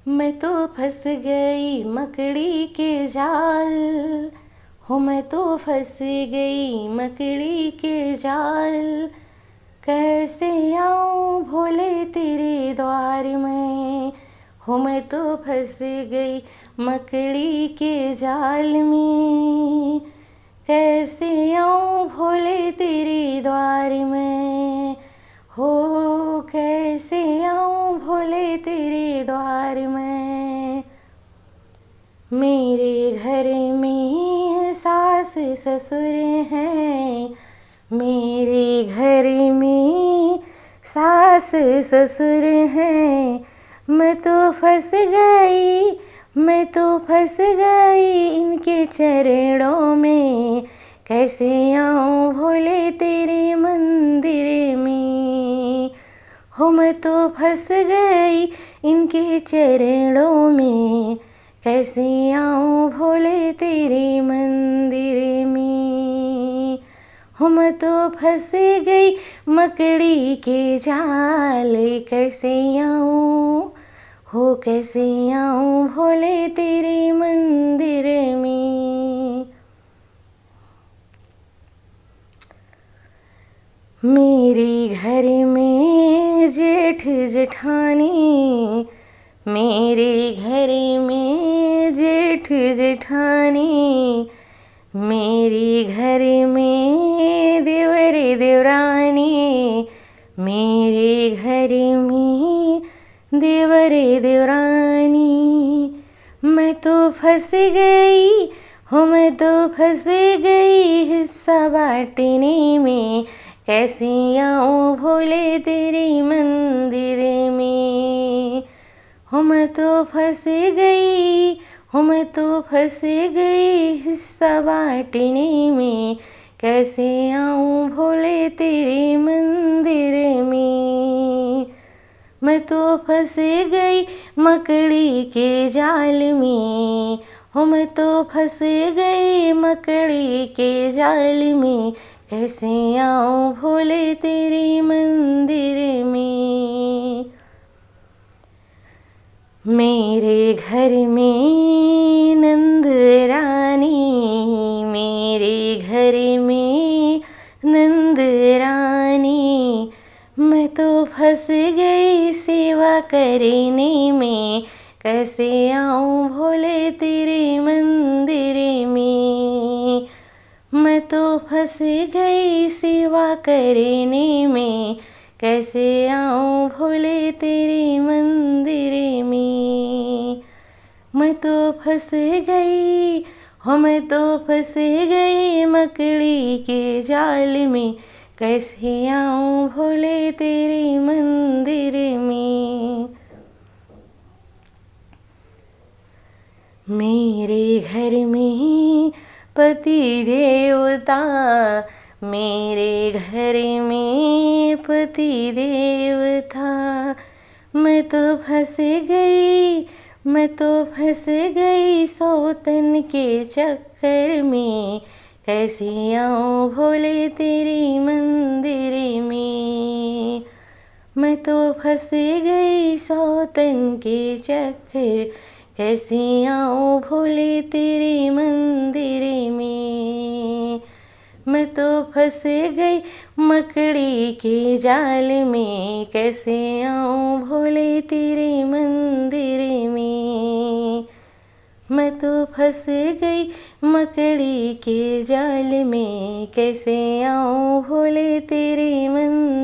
मैं तो फंस गई मकड़ी के जाल, हो मैं तो फंस गई मकड़ी के जाल। कैसे आऊं भोले तेरे द्वार में, हो मैं तो फंस गई मकड़ी के जाल में। कैसे आऊं भोले तेरे द्वार में, हो कैसे आऊं भोले तेरे द्वार में। मेरे घर में सास ससुर हैं, मेरे घर में सास ससुर हैं। मैं तो फंस गई, मैं तो फंस गई इनके चरणों में। कैसे आऊं भोले तेरे मंदिर में, हो मैं तो फंस गई इनके चरणों में। कैसे आऊं भोले तेरे मंदिर में, हो मैं तो फंस गई मकड़ी के जाल। कैसे आऊं, हो कैसे आऊं भोले तेरे मंदिर में। मेरे घर में जेठ जेठानी, मेरे घर में जेठ जेठानी। मेरे घर में देवर देवरानी, मेरे घर में देवर देवरानी। मैं तो फंस गई, हो मैं तो फंस गई हिस्सा बांटने में। कैसे आऊं भोले तेरे मंदिर में, हो मैं तो फंस गई, हो मैं तो फंस गई हिस्सा बांटने में। कैसे आऊं भोले तेरे मंदिर में। मैं तो फंस गई मकड़ी के जाल में, हो मैं तो फंस गई मकड़ी के जाल में। कैसे आऊं भोले तेरे मंदिर में। मेरे घर में नंद रानी, मेरे घर में नंद रानी। मैं तो फंस गई सेवा करने में। कैसे आऊं भोले तेरे मंदिर में। मैं तो फंस गई सेवा करने में। कैसे आऊं भोले तेरे मंदिर में। मैं तो फंस गई, हो मैं तो फंस गई मकड़ी के जाल में। कैसे आऊं भोले तेरे मंदिर में। मेरे घर में पति देवता, मेरे घर में पति देवता। मैं तो फंस गई, मैं तो फंस गई सौतन के चक्कर में। कैसे आऊं भोले तेरे मंदिर में। मैं तो फंस गई सौतन के चक्कर। कैसे आऊं भोले तेरे मंदिर में। मैं तो फंस गई मकड़ी के जाल में। कैसे आऊं भोले तेरे मंदिर में। मैं तो फंस गई मकड़ी के जाल में। कैसे आऊं भोले तेरे मंदिर